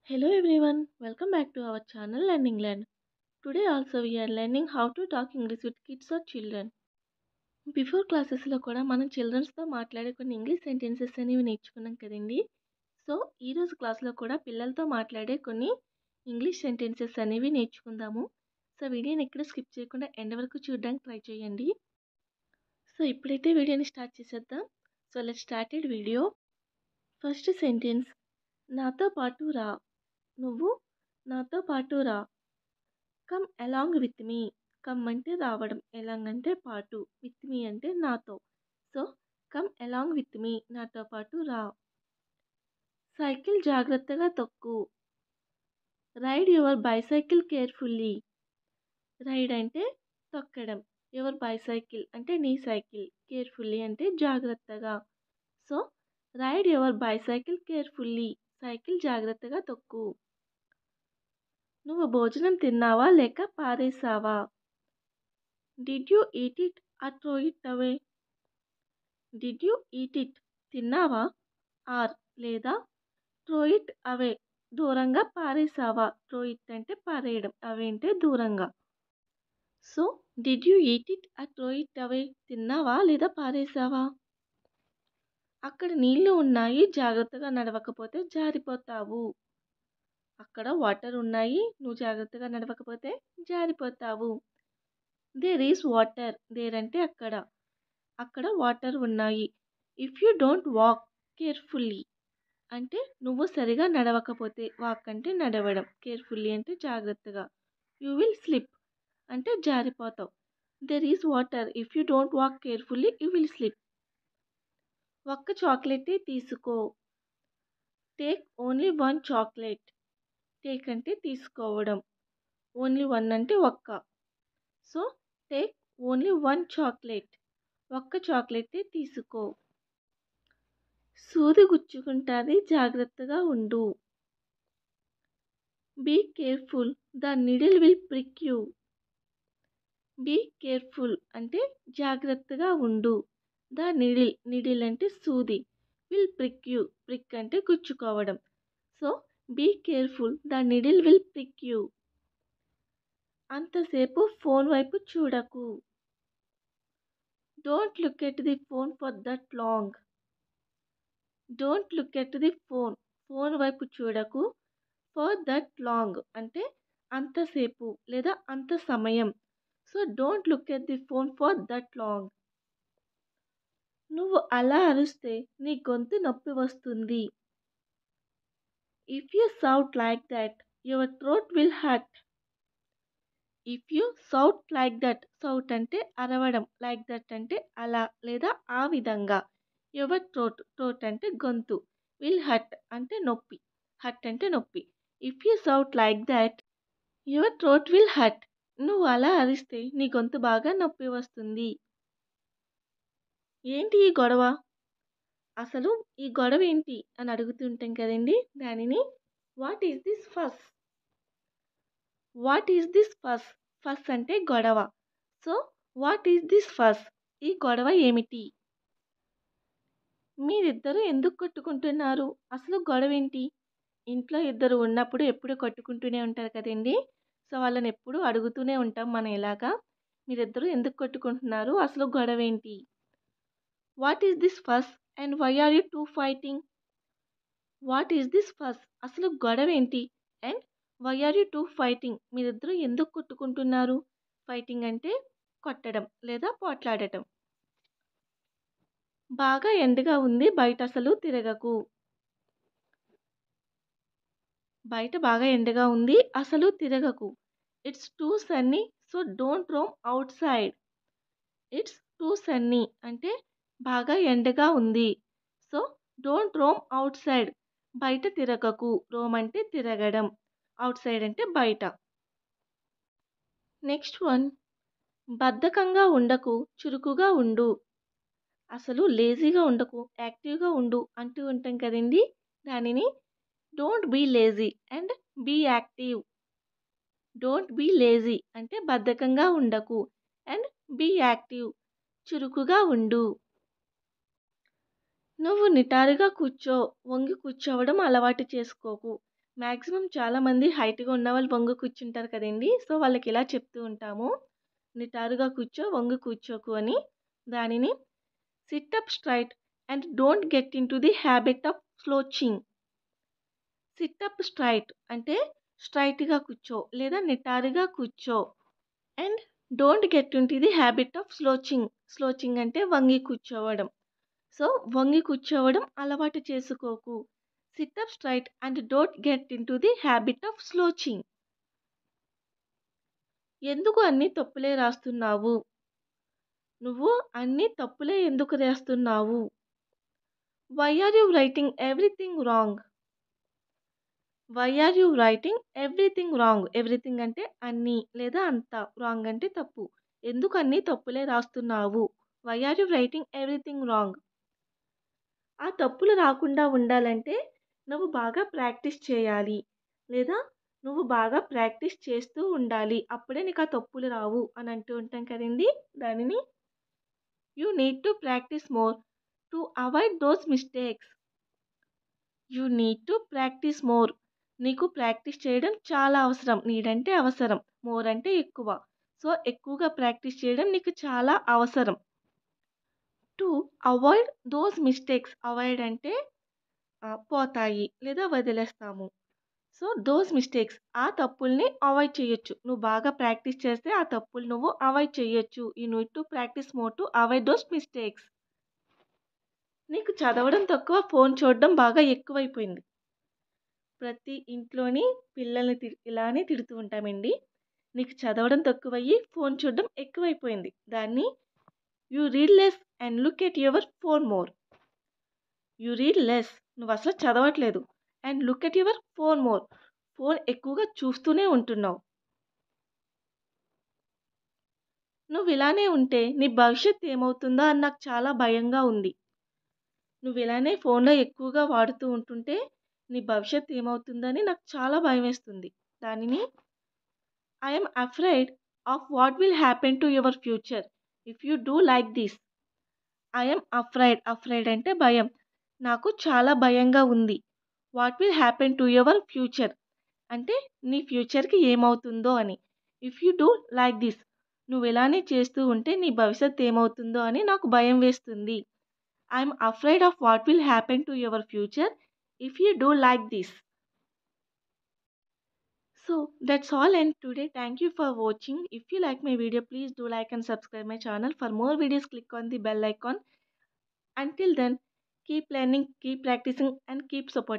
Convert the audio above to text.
Hello everyone, welcome back to our channel Learning Land. Today also we are learning how to talk English with kids or children. Before క్లాసెస్లో కూడా మనం చిల్డ్రన్స్తో మాట్లాడే కొన్ని English sentences అనేవి నేర్చుకున్నాం కదండి. So ఈరోజు క్లాస్లో కూడా పిల్లలతో మాట్లాడే కొన్ని ఇంగ్లీష్ సెంటెన్సెస్ అనేవి నేర్చుకుందాము. సో వీడియోని ఎక్కడ స్కిప్ చేయకుండా ఎండ్ వరకు చూడడానికి ట్రై చేయండి. సో ఇప్పుడైతే వీడియోని స్టార్ట్ చేసేద్దాం. So let's started video. First sentence, నాతో పాటు రా. నువ్వు నాతో పాటు రా. Come along with me. Come అంటే రావడం, ఎలాంగ్ అంటే పాటు, విత్ మీ అంటే నాతో. So come along with me, నాతో పాటు రా. సైకిల్ జాగ్రత్తగా తొక్కు. Ride your bicycle carefully. Ride అంటే తొక్కడం, యువర్ బైసైకిల్ అంటే నీ సైకిల్, కేర్ఫుల్లీ అంటే జాగ్రత్తగా. So ride your bicycle carefully, cycle జాగ్రత్తగా తొక్కు. నువ్వు భోజనం తిన్నావా లేక పారేసావా? Did you eat it or throw it away. Did you eat it తిన్నావా, ఆర్ లేదా త్రో ఇట్ అవే దూరంగా పారేసావా. త్రో ఇట్ అంటే పారేయడం, అవే అంటే దూరంగా. So did you eat it or throw it away, తిన్నావా లేదా పారేసావా. అక్కడ నీళ్లు ఉన్నాయి, జాగ్రత్తగా నడవకపోతే జారిపోతావు. అక్కడ వాటర్ ఉన్నాయి, నువ్వు జాగ్రత్తగా నడవకపోతే జారిపోతావు. There is water. దేర్ అంటే అక్కడ, అక్కడ వాటర్ ఉన్నాయి. If you don't walk carefully అంటే నువ్వు సరిగా నడవకపోతే, వాక్ అంటే నడవడం, కేర్ఫుల్లీ అంటే జాగ్రత్తగా, యూ విల్ స్లిప్ అంటే జారిపోతావు. There is water. If you don't walk carefully you will slip. ఒక్క చాక్లెటే తీసుకో. Take only one chocolate. Take అంటే తీసుకోవడం, ఓన్లీ వన్ అంటే ఒక్క. So take only one chocolate, ఒక్క చాక్లెటే తీసుకో. సూది గుచ్చుకుంటుంది, జాగ్రత్తగా ఉండు. Be careful, the needle will prick you. Be careful అంటే జాగ్రత్తగా ఉండు. ద నీడిల్, నీడిల్ అంటే సూది, విల్ ప్రిక్ యూ, ప్రిక్ అంటే గుచ్చుకోవడం. So be careful, the needle will prick you. అంతసేపు ఫోన్ వైపు చూడకు. Don't look at the phone for that long. Don't look at the phone, phone వైపు చూడకు. ఫర్ దట్ లాంగ్ అంటే అంతసేపు లేదా అంత సమయం. So don't look at the phone for that long. నువ్వు అలా అరిస్తే నీ గొంతు నొప్పి వస్తుంది. If you shout like that your throat will hurt. If you shout like that, shout అంటే అరవడం, లైక్ దట్ అంటే అలా లేదా ఆ విధంగా. యువర్ థ్రోట్, థ్రోట్ అంటే గొంతు, విల్ హర్ట్ అంటే నొప్పి, హర్ట్ అంటే నొప్పి. If you shout like that your throat will hurt. నువ్వు అలా అరిస్తే నీ గొంతు బాగా నొప్పి వస్తుంది. ఏంటి ఈ గొడవ, అసలు ఈ గొడవ ఏంటి అని అడుగుతుంటాం కదండి. దానిని వాట్ ఈస్ దిస్ ఫస్. వాట్ ఈస్ దిస్ ఫస్, ఫస్ అంటే గొడవ. సో వాట్ ఈస్ దిస్ ఫస్, ఈ గొడవ ఏమిటి. మీరిద్దరూ ఎందుకు కొట్టుకుంటున్నారు, అసలు గొడవ ఏంటి. ఇంట్లో ఇద్దరు ఉన్నప్పుడు ఎప్పుడు కొట్టుకుంటూనే ఉంటారు కదండి. సో వాళ్ళని ఎప్పుడు అడుగుతూనే ఉంటాం మనం ఇలాగా, మీరిద్దరూ ఎందుకు కొట్టుకుంటున్నారు, అసలు గొడవ ఏంటి. What is this fuss and why are you two fighting. What is this fuss, అసలు గొడవ ఏంటి, and why are you two fighting, మీరిద్దరూ ఎందుకు కొట్టుకుంటున్నారు. ఫైటింగ్ అంటే కొట్టడం లేదా పోట్లాడటం. బాగా ఎండగా ఉంది, బయట అసలు తిరగకు. బయట బాగా ఎండగా ఉంది, అసలు తిరగకు. It's too sunny, so don't roam outside. It's too sunny అంటే బాగా ఎండగా ఉంది. So don't roam outside, బయట తిరగకు. రోమ్ అంటే తిరగడం, అవుట్ సైడ్ అంటే బయట. నెక్స్ట్ వన్, బద్ధకంగా ఉండకు, చురుకుగా ఉండు. అసలు లేజీగా ఉండకు, యాక్టివ్గా ఉండు అంటూ ఉంటాం కదండి. దానిని don't be lazy and be active. Don't be lazy అంటే బద్ధకంగా ఉండకు, అండ్ బీ యాక్టివ్ చురుకుగా ఉండు. నువ్వు నిటారుగా కూర్చో, వంగి కూర్చోవడం అలవాటు చేసుకోకు. మాక్సిమం చాలామంది హైట్‌గా ఉన్నవాళ్ళు వంగి కూర్చుంటారు కదండీ! సో, వాళ్ళకిలా చెప్తూ ఉంటాము. నిటారుగా కూర్చో, వంగి కూర్చోకు అని. దానిని sit up straight and don't get into the habit of slouching. Sit up straight అంటే స్ట్రెయిట్‌గా కూర్చో లేదా నిటారుగా కూర్చో. And don't get into the habit of slouching. Slouching అంటే వంగి కూర్చోవడం. సో, వంగి కూర్చోవడం అలవాటు చేసుకోకు. Sit up straight and don't get into the habit of slouching. ఎందుకు అన్నీ తప్పులే రాస్తున్నావు? నువ్వు అన్నీ తప్పులే ఎందుకు రాస్తున్నావు? Why are you writing everything wrong? Why are you writing everything wrong? Everything అంటే అన్నీ లేదా అంతా. రాంగ్ అంటే తప్పు. ఎందుకు అన్నీ తప్పులే రాస్తున్నావు? Why are you writing everything wrong? ఆ తప్పులు రాకుండా ఉండాలంటే నువ్వు బాగా ప్రాక్టీస్ చేయాలి. లేదా నువ్వు బాగా ప్రాక్టీస్ చేస్తూ ఉండాలి. అప్పుడే నీకు ఆ తప్పులు రావు అని అంటూ ఉంటాం కదండీ! దానిని you need to practice more to avoid those mistakes. You need to practice more. నీకు ప్రాక్టీస్ చేయడం చాలా అవసరం. నీడ్ అంటే అవసరం. మోర్ అంటే ఎక్కువ. సో, ఎక్కువగా ప్రాక్టీస్ చేయడం నీకు చాలా అవసరం. To avoid those mistakes. Avoid అంటే పోతాయి లేదా వదిలేస్తాము. సో, దోస్ మిస్టేక్స్ ఆ తప్పుల్ని అవాయిడ్ చేయొచ్చు. నువ్వు బాగా ప్రాక్టీస్ చేస్తే ఆ తప్పులు నువ్వు అవాయిడ్ చేయొచ్చు. You need to practice more to avoid those mistakes. నీకు చదవడం తక్కువ, ఫోను చూడడం బాగా ఎక్కువైపోయింది. ప్రతి ఇంట్లోని పిల్లల్ని ఇలానే తిడుతూ ఉంటామండి. నీకు చదవడం తక్కువయ్యి, ఫోను చూడడం ఎక్కువైపోయింది. దాన్ని you read less and look at your phone more. You read less. నువ్వసలు చదవట్లేదు. And look at your phone more. Phone ఎక్కువగా చూస్తూనే ఉంటున్నావు. నువ్విలానే ఉంటే నీ భవిష్యత్తు ఏమవుతుందో అని నాకు చాలా భయంగా ఉంది. నువ్విలానే ఫోన్‌లో ఎక్కువగా వాడుతూ ఉంటుంటే నీ భవిష్యత్తు ఏమవుతుందని నాకు చాలా భయమేస్తుంది. దానిని I am afraid of what will happen to your future if you do like this. I am afraid. Afraid అంటే భయం. నాకు చాలా భయంగా ఉంది. What will happen to your future అంటే నీ ఫ్యూచర్‌కి ఏమవుతుందో అని. If you do like this. నువ్విలానే చేస్తూ ఉంటే నీ భవిష్యత్తు ఏమవుతుందో అని నాకు భయం వేస్తుంది. I'm afraid of what will happen to your future if you do like this. So that's all and today thank you for watching. If you like my video please do like and subscribe my channel. For more videos click on the bell icon. Until then keep learning, keep practicing and keep supporting.